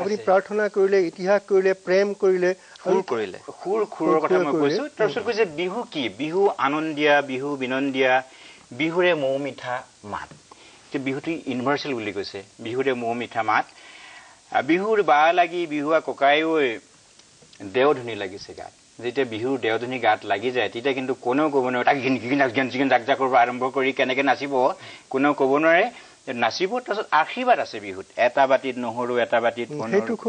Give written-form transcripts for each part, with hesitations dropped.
আপুনি প্ৰাৰ্থনা কৰিলে ইতিহাস কৰিলে প্ৰেম কৰিলে খুৰৰ কথা মই কৈছো তাৰপিছত কৈছে বিহু কি বিহু আনন্দিয়া বিহু বিনন্দিয়া বিহুৰে মৌ মিঠা মাত যে বিহুটি ইউনিভাৰ্সেল বুলি কৈছে বিহুৰে মৌ মিঠা মাত বিহুৰ বা লাগি বিহুৱা ককাইও দেওধুনি লাগিছে গাত যেতিয়া বিহুৰ দেওধুনি গাত লাগি যায় তেতিয়া কিন্তু কোনেও ক'ব নোৱাৰে তাক গিন জাক কৰিব আৰম্ভ কৰি কেনেকৈ নাচিব কোনেও ক'ব নোৱাৰে নাচিব তাৰপিছত আশীৰ্বাদ আছে বিহুত এটা বাটিত নহৰু এটা বাটিত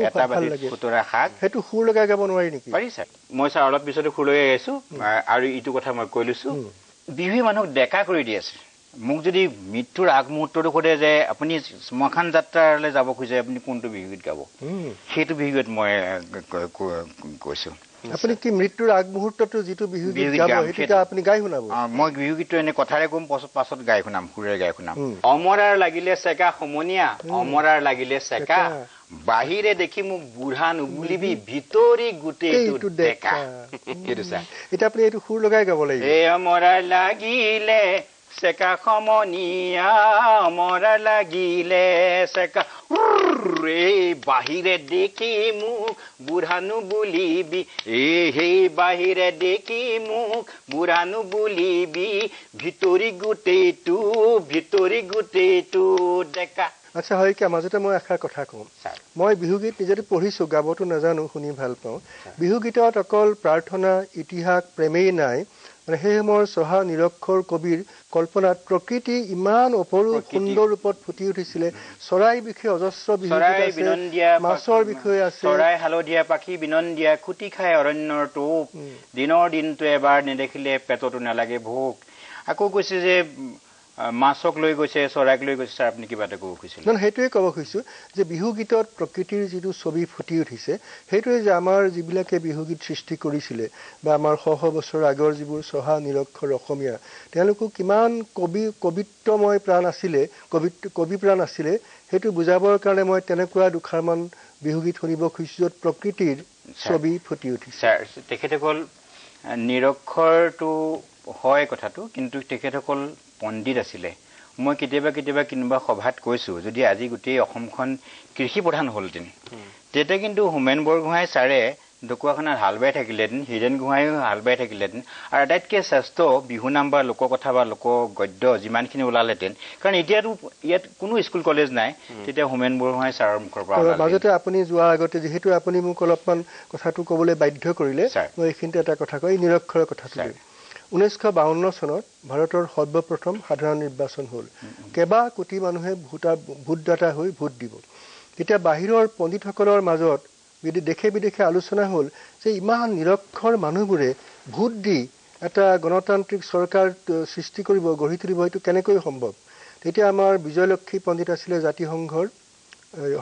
এটা বাটিত খুতৰা শাক সেইটো সুৰ লগাই গাব নোৱাৰি নেকি পাৰি ছাৰ মই ছাৰ অলপ পিছতে সুৰ লগাই আছো আৰু ইটো কথা মই কৈ লৈছো বিহুৱে মানুহক ডেকা কৰি দি আছে মোক যদি মৃত্যুৰ আগমুহূৰ্তটো সোধে যে আপুনি শ্মশান যাত্ৰালৈ যাব খোজে আপুনি কোনটো বিহুগীত গাব সেইটো বিহুগীত মই কৈছো আপুনি কি মৃত্যুৰ আগমুহূৰ্তটো যিটো বিহুগীত গাব সেইটো আপুনি গাই শুনাব মই বিহুগীতটো এনে কথাৰে কম পাছত গাই শুনাম সুৰেৰে গাই শুনাম অমৰাৰ লাগিলে চেকা সমনীয়া অমৰাৰ লাগিলে চেকা বাহিৰে দেখি মোক বুঢ়া নুবুলিবি ভিতৰি গোটেইটো ডেকা সেইটো ছাৰ এতিয়া আপুনি এইটো সুৰ লগাই গাব লাগিব এই অমৰাৰ লাগিলে চেকা সমনীয়া অমৰাৰ লাগিলে চেকা এই বাহিৰে দেখি মোক বুঢ়া নুবুলিবি এই বাহিৰে দেখি মোক বুঢ়া নুবুলিবি ভিতৰি গোটেইটো ডেকা আচ্ছা হয় কি মাজতে মই এষাৰ কথা কম মই বিহুগীত নিজে পঢ়িছো গাবতো নাজানো শুনি ভাল পাওঁ বিহুগীতত অকল প্ৰাৰ্থনা ইতিহাস প্ৰেমেই নাই মানে সেই সময়ৰ চহা নিৰক্ষৰ কবিৰ কল্পনাত প্ৰকৃতি ইমান অপৰূপ সুন্দৰ ৰূপত ফুটি উঠিছিলে চৰাই বিষয়ে অজস্ৰ মাছৰ বিষয়ে আছে চৰাই হালধীয়া পাখি বিনন্দিয়া খুটি খাই অৰণ্যৰ টোপ দিনৰ দিনটো এবাৰ নেদেখিলে পেটতো নালাগে ভোক আকৌ কৈছে যে মাছক লৈ গৈছে চৰাইক লৈ গৈছে ছাৰ আপুনি কিবা এটা ক'ব খুজিছিল নহয় সেইটোৱে ক'ব খুজিছোঁ যে বিহুগীতত প্ৰকৃতিৰ যিটো ছবি ফুটি উঠিছে সেইটোৱে যে আমাৰ যিবিলাকে বিহুগীত সৃষ্টি কৰিছিলে বা আমাৰ শ বছৰ আগৰ যিবোৰ চহা নিৰক্ষৰ অসমীয়া তেওঁলোকো কিমান কবিত্বময় প্ৰাণ আছিলে কবি প্ৰাণ আছিলে সেইটো বুজাবৰ কাৰণে মই তেনেকুৱা দুখাৰমান বিহুগীত শুনিব খুজিছোঁ য'ত প্ৰকৃতিৰ ছবি ফুটি উঠিছে ছাৰ তেখেতসকল নিৰক্ষৰটো হয় কথাটো কিন্তু তেখেতসকল পণ্ডিত আছিলে মই কেতিয়াবা কিনোবা সভাত কৈছো যদি আজি গোটেই অসমখন কৃষি প্ৰধান হ'লতেন তেতিয়া কিন্তু হোমেন বৰগোহাঁই ছাৰে ঢকুৱাখানাত হাল বাই থাকিলেহেঁতেন হীৰেণ গোহাঁইও হাল বাই থাকিলেহেঁতেন আৰু আটাইতকৈ শ্ৰেষ্ঠ বিহু নাম বা লোককথা বা লোক গদ্য যিমানখিনি ওলালেহেঁতেন কাৰণ এতিয়াতো ইয়াত কোনো স্কুল কলেজ নাই তেতিয়া হোমেন বৰগোহাঁই ছাৰৰ মুখৰ পৰা মাজতে আপুনি যোৱাৰ আগতে যিহেতু আপুনি মোক অলপমান কথাটো ক'বলৈ বাধ্য কৰিলে মই এইখিনিতে এটা কথা কয় নিৰক্ষৰৰ কথাটো 1952 চনত ভাৰতৰ সৰ্বপ্ৰথম সাধাৰণ নিৰ্বাচন হ'ল কেবা কোটি মানুহে ভোটদাতা হৈ ভোট দিব তেতিয়া বাহিৰৰ পণ্ডিতসকলৰ মাজত দেশে বিদেশে আলোচনা হ'ল যে ইমান নিৰক্ষৰ মানুহবোৰে ভোট দি এটা গণতান্ত্ৰিক চৰকাৰ সৃষ্টি কৰিব গঢ়ি তুলিব এইটো কেনেকৈ সম্ভৱ তেতিয়া আমাৰ বিজয়লক্ষ্মী পণ্ডিত আছিলে জাতিসংঘৰ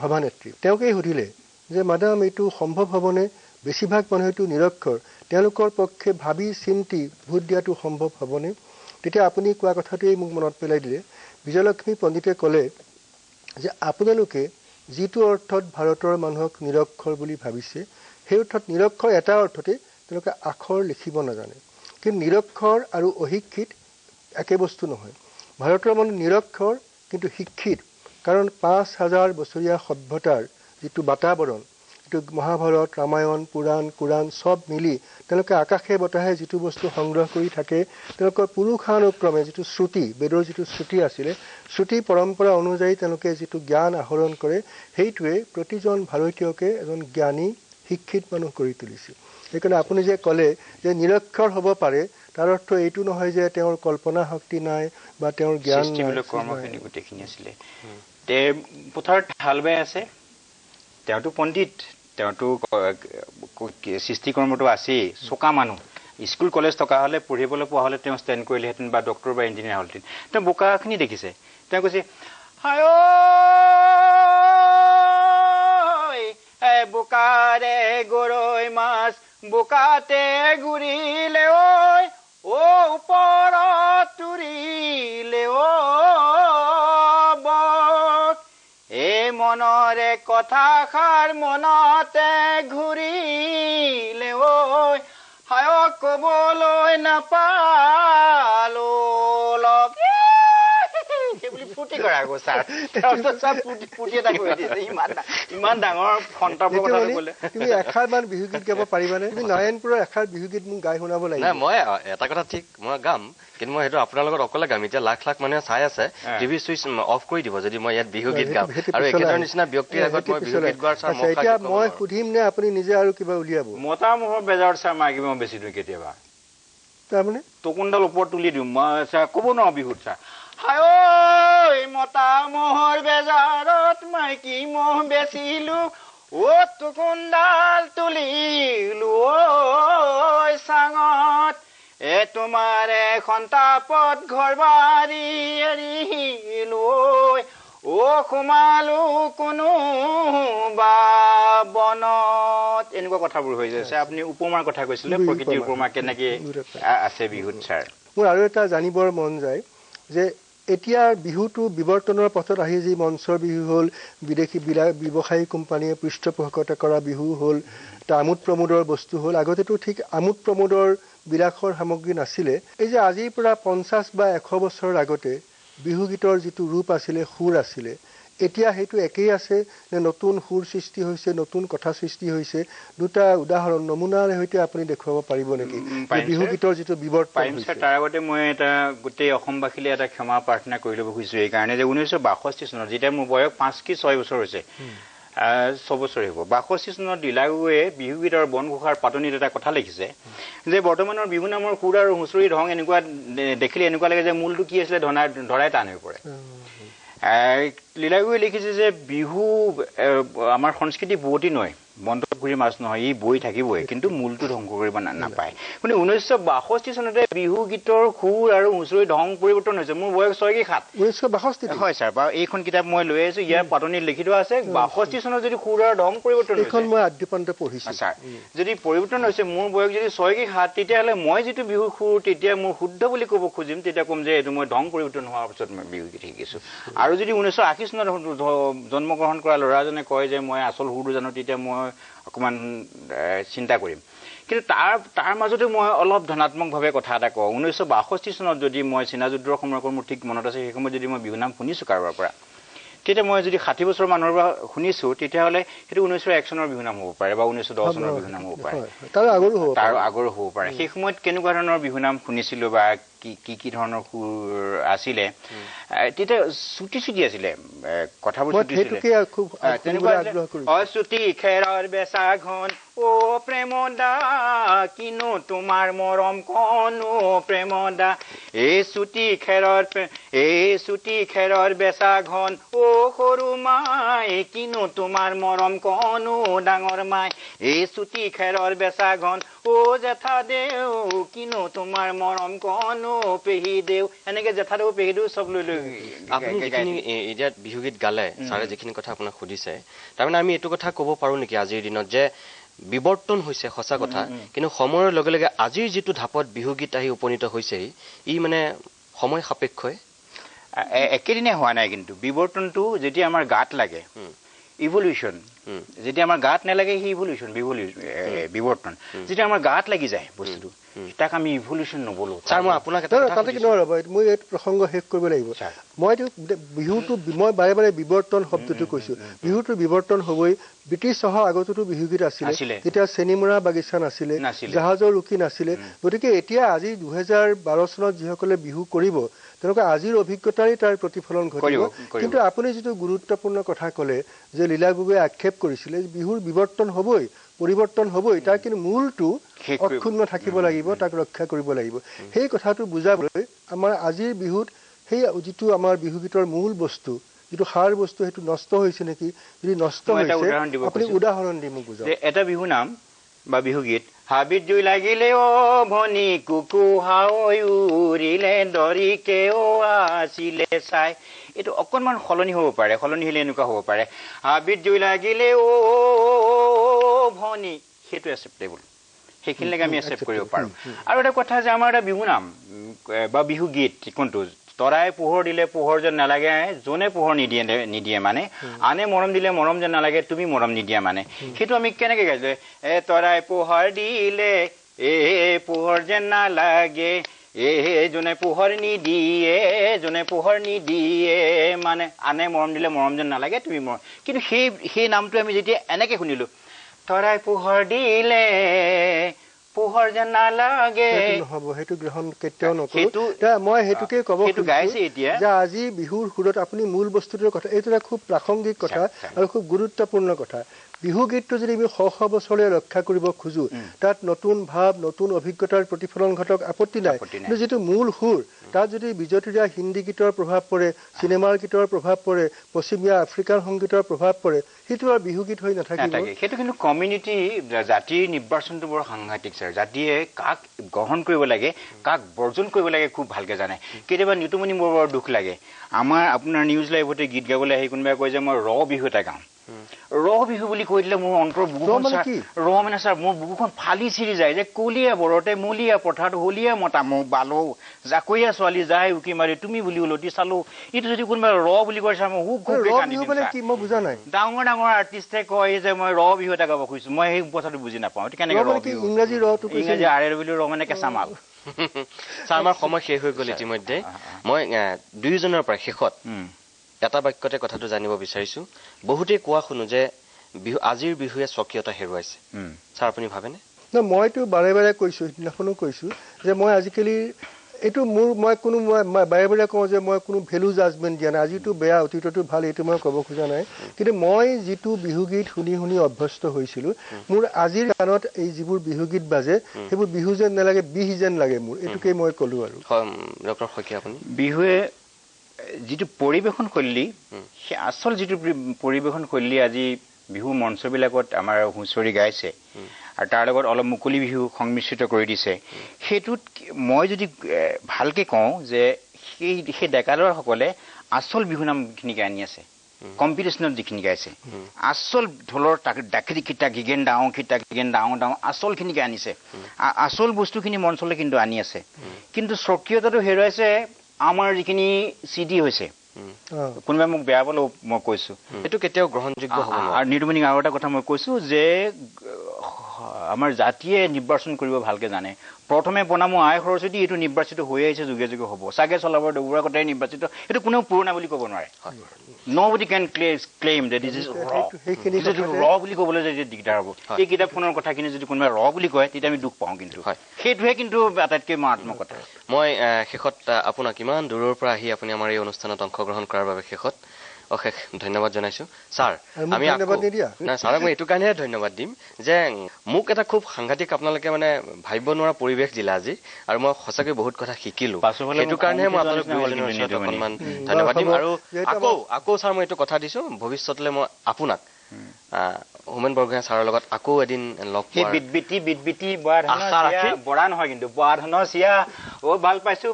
সভানেত্ৰী তেওঁকেই সুধিলে যে মাডাম এইটো সম্ভৱ হ'বনে বেছিভাগ মানুহেতো নিৰক্ষৰ তেওঁলোকৰ পক্ষে ভাবি চিন্তি ভোট দিয়াটো সম্ভৱ হ'বনে তেতিয়া আপুনি কোৱা কথাটোৱেই মোক মনত পেলাই দিলে বিজয়লক্ষ্মী পণ্ডিতে ক'লে যে আপোনালোকে যিটো অৰ্থত ভাৰতৰ মানুহক নিৰক্ষৰ বুলি ভাবিছে সেই অৰ্থত নিৰক্ষৰ এটা অৰ্থতে তেওঁলোকে আখৰ লিখিব নাজানে কিন্তু নিৰক্ষৰ আৰু অশিক্ষিত একে বস্তু নহয় ভাৰতৰ মানুহ নিৰক্ষৰ কিন্তু শিক্ষিত কাৰণ 5000 বছৰীয়া সভ্যতাৰ যিটো বাতাবৰণ মহাভাৰত ৰামায়ণ পুৰাণ কুৰাণ সব মিলি তেওঁলোকে আকাশে বতাহে যিটো বস্তু সংগ্ৰহ কৰি থাকে তেওঁলোকৰ পুৰুষানুক্ৰমে যিটো শ্ৰুতি বেদৰ যিটো শ্ৰুতি আছিলে শ্ৰুতি পৰম্পৰা অনুযায়ী তেওঁলোকে যিটো জ্ঞান আহৰণ কৰে সেইটোৱে প্ৰতিজন ভাৰতীয়কে এজন জ্ঞানী শিক্ষিত মানুহ কৰি তুলিছে সেইকাৰণে আপুনি যে ক'লে যে নিৰক্ষৰ হ'ব পাৰে তাৰ অৰ্থ এইটো নহয় যে তেওঁৰ কল্পনা শক্তি নাই বা তেওঁৰ জ্ঞান নাই কৰ্মখিনি গোটেইখিনি আছিলে তে পথাৰত হাল বাই আছে তেওঁটো পণ্ডিত তেওঁটো সৃষ্টিকৰ্মটো আছেই চোকা মানুহ স্কুল কলেজ থকা হ'লে পঢ়িবলৈ পোৱা হ'লে তেওঁ ষ্টেণ্ড কৰিলেহেঁতেন বা ডক্টৰ বা ইঞ্জিনিয়াৰ হ'লহেঁতেন তেওঁ বোকাখিনি দেখিছে তেওঁ কৈছে হায় বোকাৰে গৰৈ মাছ বোকাতে ঘূৰিলে ঐ ওপৰত তুৰিলে মনৰে কথাষাৰ মনতে ঘূৰিলে ঐ হায় ক'বলৈ নাপালো লগ ফুটি কৰা গো ছাৰ তাৰপিছত ছাৰ ফুটি এটা কৰি দিছে ইমান ডাঙৰ ফণ্টাবৰ কথা ক'লে তুমি এষাৰমান বিহুগীত গাব পাৰিবানে তুমি নাৰায়ণপুৰৰ এষাৰ বিহুগীত মোক গাই শুনাব লাগিব নাই মই এটা কথা ঠিক মই গাম কিন্তু মই সেইটো আপোনাৰ লগত অকলে গাম এতিয়া লাখ লাখ মানুহে চাই আছে টিভি সুইচ অফ কৰি দিব যদি মই ইয়াত বিহুগীত গাম আৰু একেধৰণৰ নিচিনা ব্যক্তিৰ আগত মই বিহুগীত গোৱাৰ ছাৰ এতিয়া মই সুধিম নে আপুনি নিজে আৰু কিবা উলিয়াব মতা মোহৰ বেজাৰ ছাৰ মাগিব বেছি দিওঁ কেতিয়াবা তাৰমানে টকুনডাল ওপৰত তুলি দিওঁ মই ছাৰ ক'ব নোৱাৰো বিহুত ছাৰ হায় মতা মোহৰ বেজাৰত মাইকী মহ বেচিলো টকুনডাল তুলিলো চাঙত তোমাৰ এখন তাপত ঘৰ বাৰী এৰিলো সোমালো কোনো বা বনত এনেকুৱা কথাবোৰ হৈ যাইছে আপুনি উপমাৰ কথা কৈছিলে প্ৰকৃতিৰ উপমা কেনেকে আছে বিহুত ছাৰ মোৰ আৰু এটা জানিবৰ মন যায় যে এতিয়া বিহুটো বিৱৰ্তনৰ পথত আহি যি মঞ্চৰ বিহু হ'ল বিদেশী ব্যৱসায়ী কোম্পানীয়ে পৃষ্ঠপোষকতা কৰা বিহু হ'ল এটা আমোদ প্ৰমোদৰ বস্তু হ'ল আগতেতো ঠিক আমোদ প্ৰমোদৰ বিলাসৰ সামগ্ৰী নাছিলে এই যে আজিৰ পৰা 50 বা 100 বছৰৰ আগতে বিহুগীতৰ যিটো ৰূপ আছিলে সুৰ আছিলে এতিয়া সেইটো একেই আছে নে নতুন সুৰ সৃষ্টি হৈছে নতুন কথা সৃষ্টি হৈছে দুটা উদাহৰণ নমুনাৰ সৈতে আপুনি দেখুৱাব পাৰিব নেকি বিহুগীতৰ যিটো বিৱৰ্তন হৈছে তাৰ আগতে মই এটা গোটেই অসমবাসীলে এটা ক্ষমা প্ৰাৰ্থনা কৰি ল'ব খুজিছো এই কাৰণে যে 1962 চনত যেতিয়া মোৰ বয়স 5 কি 6 বছৰ হৈছে 6 বছৰ হ'ব 62 চনত দিলাগুৱে বিহুগীতৰ বনঘোষাৰ পাতনিত এটা কথা লিখিছে যে বৰ্তমানৰ বিহু নামৰ সুৰ আৰু হুঁচৰি ঢং এনেকুৱা দেখিলে এনেকুৱা লাগে যে মূলটো কি আছিলে ধৰাই টান হৈ পৰে লীলাগুৱে লিখিছে যে বিহু আমাৰ সংস্কৃতি বুৱতী নহয় বন্ধ কৰি মাছ নহয় ই বৈ থাকিবই কিন্তু মূলটো ধ্বংস কৰিব নাপায় কিন্তু 1962 চনতে বিহু গীতৰ সুৰ আৰু হুঁচৰি ঢং পৰিৱৰ্তন হৈছে মোৰ বয়স 6 কি 7 1962 হয় ছাৰ বা এইখন কিতাপ মই লৈ আহিছো ইয়াৰ পাতনিত লিখি থোৱা আছে 62 চনত যদি সুৰ আৰু ঢং পৰিৱৰ্তন হৈছে এইখন মই আদ্যপন্ত পঢ়িছো ছাৰ যদি পৰিৱৰ্তন হৈছে মোৰ বয়স যদি 6 কি 7 তেতিয়াহ'লে মই যিটো বিহু সুৰ তেতিয়া মোৰ শুদ্ধ বুলি ক'ব খুজিম তেতিয়া ক'ম যে এইটো মই ঢং পৰিৱৰ্তন হোৱাৰ পিছত মই বিহু গীত শিকিছো আৰু যদি 1980 চনত জন্মগ্ৰহণ কৰা ল'ৰাজনে কয় যে মই আচল সুৰটো জানো তেতিয়া মই অকমান চিন্তা কৰিম কিন্তু তাৰ মাজতে মই অলপ ধনাত্মকভাৱে কথা এটা কওঁ 1962 চনত যদি মই চীনা যুদ্ধৰ সময়ৰ মোৰ ঠিক মনত আছে সেই সময়ত যদি মই বিহু নাম শুনিছো কাৰোবাৰ পৰা তেতিয়া মই যদি 60 বছৰ মানুহৰ পৰা শুনিছো তেতিয়াহ'লে সেইটো 1901 চনৰ বিহু নাম হ'ব পাৰে বা 1910 চনৰ বিহু নাম হ'ব পাৰে তাৰ আগৰো হ'ব পাৰে সেই সময়ত কেনেকুৱা ধৰণৰ বিহু নাম শুনিছিলো বা কি ধৰণৰ সুৰ আছিলে তেতিয়া চুটি আছিলে কথাবোৰ চুটি চুটি খেৰৰ বেচা ঘন প্ৰেমদা কিনো তোমাৰ মৰম কনো প্ৰেমদা এই চুটি খেৰৰ বেচা ঘন সৰু মাই কিনো তোমাৰ মৰম কনো ডাঙৰ মাই এই চুটি খেৰৰ বেচা ঘন জেঠা দেউ কিনো তোমাৰ মৰম কনো পেহী দেউ এনেকে জেঠা দেউ পেহী দেউ চব লৈ আপুনি যিখিনি এতিয়া বিহুগীত গালে ছাৰে যিখিনি কথা আপোনাক সুধিছে তাৰমানে আমি এইটো কথা ক'ব পাৰো নেকি আজিৰ দিনত যে বিৱৰ্তন হৈছে সঁচা কথা কিন্তু সময়ৰ লগে লগে আজিৰ যিটো ধাপত বিহুগীত আহি উপনীত হৈছে ই মানে সময় সাপেক্ষই একেদিনে হোৱা নাই কিন্তু বিৱৰ্তনটো যেতিয়া আমাৰ গাত লাগে ইভলিউশন যেতিয়া আমাৰ গাত নালাগে সেই ইভলিউশন বিৱৰ্তন যেতিয়া আমাৰ গাত লাগি যায় বস্তুটো তাক আমি ইভলিউশন নবলো ছাৰ মই আপোনাক তাতে কি নহ'ব মই এই প্ৰসংগ শেষ কৰিব লাগিব মইতো বিহুটো মই বাৰে বাৰে বিৱৰ্তন শব্দটো কৈছো বিহুটো বিৱৰ্তন হ'বই ব্ৰিটিছ অহাৰ আগতেতো বিহুগীত আছিলে তেতিয়া চেনিমৰা বাগিচা নাছিলে জাহাজৰ ৰুকি নাছিলে গতিকে এতিয়া আজি 2012 চনত যিসকলে বিহু কৰিব তেওঁলোকে আজিৰ অভিজ্ঞতাৰে তাৰ প্ৰতিফলন ঘটিব কিন্তু আপুনি যিটো গুৰুত্বপূৰ্ণ কথা ক'লে যে লীলাগুৱে আক্ষেপ কৰিছিলে বিহুৰ বিৱৰ্তন হ'বই পৰিৱৰ্তন হ'বই তাৰ কিন্তু মূলটো অক্ষুণ্ণ থাকিব লাগিব তাক ৰক্ষা কৰিব লাগিব সেই কথাটো বুজাবলৈ আমাৰ আজিৰ বিহুত সেই যিটো আমাৰ বিহুগীতৰ মূল বস্তু যিটো সাৰ বস্তু সেইটো নষ্ট হৈছে নেকি যদি নষ্ট হৈছে আপুনি উদাহৰণ দি মোক বুজাওক এটা বিহু নাম বা বিহুগীত হাবিত জুই লাগিলে ভনী কুকু হাওই উৰিলে দৰিকে আছিলে চাই এইটো অকণমান সলনি হ'ব পাৰে সলনি হ'লে এনেকুৱা হ'ব পাৰে হাবিত জুই লাগিলে ভনী সেইটো একচেপ্টেবল সেইখিনিলৈকে আমি একচেপ্ট কৰিব পাৰোঁ আৰু এটা কথা যে আমাৰ এটা বিহু নাম বা বিহুগীত কোনটো তৰাই পোহৰ দিলে পোহৰ যেন নালাগে জনে পোহৰ নিদিয়ে মানে আনে মৰম দিলে মৰম যেন নালাগে তুমি মৰম নিদিয়া মানে সেইটো আমি কেনেকৈ গাইছো তৰাই পোহৰ দিলে পোহৰ যেন নালাগে যোনে পোহৰ নিদিয়ে যোনে পোহৰ নিদিয়ে মানে আনে মৰম দিলে মৰম যেন নালাগে তুমি মৰম কিন্তু সেই নামটো আমি যেতিয়া এনেকে শুনিলো তৰাই পোহৰ দিলে পোহৰ যেন নালাগে নহব সেইটো গ্ৰহণ কেতিয়াও নকৰো মই সেইটোকে ক'ব যে আজি বিহুৰ সুৰত আপুনি মূল বস্তুটোৰ কথা এইটো এটা খুব প্ৰাসংগিক কথা আৰু খুব গুৰুত্বপূৰ্ণ কথা বিহু গীতটো যদি আমি শ বছৰলৈ ৰক্ষা কৰিব খোজো তাত নতুন ভাৱ নতুন অভিজ্ঞতাৰ প্ৰতিফলন ঘটক আপত্তি নাই কিন্তু যিটো মূল সুৰ তাত যদি বিজতীয়া হিন্দী গীতৰ প্ৰভাৱ পৰে চিনেমাৰ গীতৰ প্ৰভাৱ পৰে পশ্চিমীয়া আফ্ৰিকাৰ সংগীতৰ প্ৰভাৱ পৰে সেইটো আৰু বিহু গীত হৈ নাথাকিব সেইটো কিন্তু কমিউনিটি জাতিৰ নিৰ্বাচনটো বৰ সাংঘাতিক স্যাৰ জাতিয়ে কাক গ্ৰহণ কৰিব লাগে কাক বৰ্জন কৰিব লাগে খুব ভালকে জানে কেতিয়াবা নিতুমনি মোৰ বৰ দুখ লাগে আপোনাৰ নিউজ লাইভতে গীত গাবলৈ আহি কোনোবাই কয় যে মই বিহু এটা গাওঁ বিহু বুলি কৈ দিলে মোৰ অন্তৰ বুকুখন মানে স্যাৰ মোৰ বুকুখন ফালি চিৰি যায় যে কলিয়া বৰতে মলিয়া পথাৰত হলিয়া মতা মোক বালো জাকৈয়া ছোৱালী যায় উকি মাৰি তুমি বুলি উলটি চালো এইটো যদি কোনোবাই বুলি কয় স্যাৰ মই বুজা নাই ডাঙৰ ডাঙৰ আৰ্টিষ্টে কয় যে মই বিহু এটা গাব খুজিছো মই সেই কথাটো বুজি নাপাওঁ কেনেকে ইংৰাজী আৰে বুলি মানে কেঁচা মাল স্যাৰ আমাৰ সময় শেষ হৈ গ'ল ইতিমধ্যে মই দুয়োজনৰ পৰা শেষত এটা বাক্যতে কথাটো জানিব বিচাৰিছো বহুতে কোৱা শুনো যে বিহু আজিৰ বিহুৱে স্বকীয়তা হেৰুৱাইছে স্যাৰ আপুনি ভাবেনে মইতো বাৰে বাৰে কৈছো সিদিনাখনো কৈছো যে মই আজিকালি এইটো মই কোনো বাৰে বাৰে কওঁ যে মই কোনো ভেলু জাজমেণ্ট দিয়া নাই আজিতো বেয়া অতীততো ভাল এইটো মই ক'ব খোজা নাই কিন্তু মই যিটো বিহুগীত শুনি শুনি অভ্যস্ত হৈছিলো মোৰ আজিৰ গানত এই যিবোৰ বিহুগীত বাজে সেইবোৰ বিহু যেন নালাগে বিহ যেন লাগে মোৰ এইটোকে মই ক'লো আৰু ডক্টৰ শইকীয়া আপুনি বিহুৱে যিটো পৰিবেশন শৈলী সেই আচল যিটো পৰিবেশন শৈলী আজি বিহু মঞ্চবিলাকত আমাৰ হুঁচৰি গাইছে আৰু তাৰ লগত অলপ মুকলি বিহু সংমিশ্ৰিত কৰি দিছে সেইটোত মই যদি ভালকে কওঁ যে সেই ডেকালৰসকলে আচল বিহু নামখিনিকে আনি আছে কম্পিটিশ্যনত যিখিনি গাইছে আচল ঢোলৰ ডাকিৰি কিটা গিগেন ডাওঁ ডাওঁ আচলখিনিকে আনিছে আচল বস্তুখিনি মঞ্চলৈ কিন্তু আনি আছে কিন্তু স্বকীয়তাটো হেৰুৱাইছে আমাৰ যিখিনি চিডি হৈছে কোনোবাই মোক বেয়া পালেও মই কৈছো এইটো কেতিয়াও গ্ৰহণযোগ্য হ'ব নোৱাৰে আৰু নিৰ্মণিক আৰু এটা কথা মই কৈছো যে আমাৰ জাতিয়ে নিৰ্বাচন কৰিব ভালকে জানে প্ৰথমে বনামো আই সৰস্বতী এইটো নিৰ্বাচিত হৈ আহিছে যুগে যুগে হ'ব চাগে চলাবৰ ডবুৰা কথাই নিৰ্বাচিত এইটো কোনেও পুৰণা বুলি ক'ব নোৱাৰে nobody can claim that this is raw বুলি ক'বলৈ যে দিগদাৰ হ'ব এই কিতাপখনৰ কথাখিনি যদি কোনোবাই বুলি কয় তেতিয়া আমি দুখ পাওঁ কিন্তু সেইটোহে কিন্তু আটাইতকৈ মাৰাত্মক কথা মই শেষত আপোনাক ইমান দূৰৰ পৰা আহি আপুনি আমাৰ এই অনুষ্ঠানত অংশগ্ৰহণ কৰাৰ বাবে শেষত অশেষ ধন্যবাদ জনাইছো স্যাৰ আমি ছাৰক মই এইটো কাৰণেহে ধন্যবাদ দিম যে মোক এটা খুব সাংঘাতিক আপোনালোকে মানে ভাবিব নোৱাৰা পৰিৱেশ দিলা আজি আৰু মই সঁচাকৈ বহুত কথা শিকিলো সেইটো কাৰণেহে মই আপোনালোক অকণমান ধন্যবাদ দিম আৰু আকৌ ছাৰ মই এইটো কথা দিছো ভৱিষ্যতলৈ মই আপোনাক হোমেন বৰগোহাঁই ছাৰৰ লগত আকৌ এদিন লগ বৰা নহয় কিন্তু বৰা ধনৰ চিয়া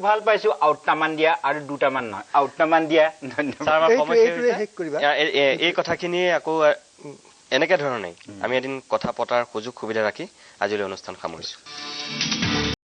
ভাল পাইছো আউটটামান দিয়া আৰু দুটামান নহয় আউটটামান দিয়া এই কথাখিনিয়ে আকৌ এনেকে ধৰণে আমি এদিন কথা পতাৰ সুযোগ সুবিধা ৰাখি আজিলৈ অনুষ্ঠান সামৰিছো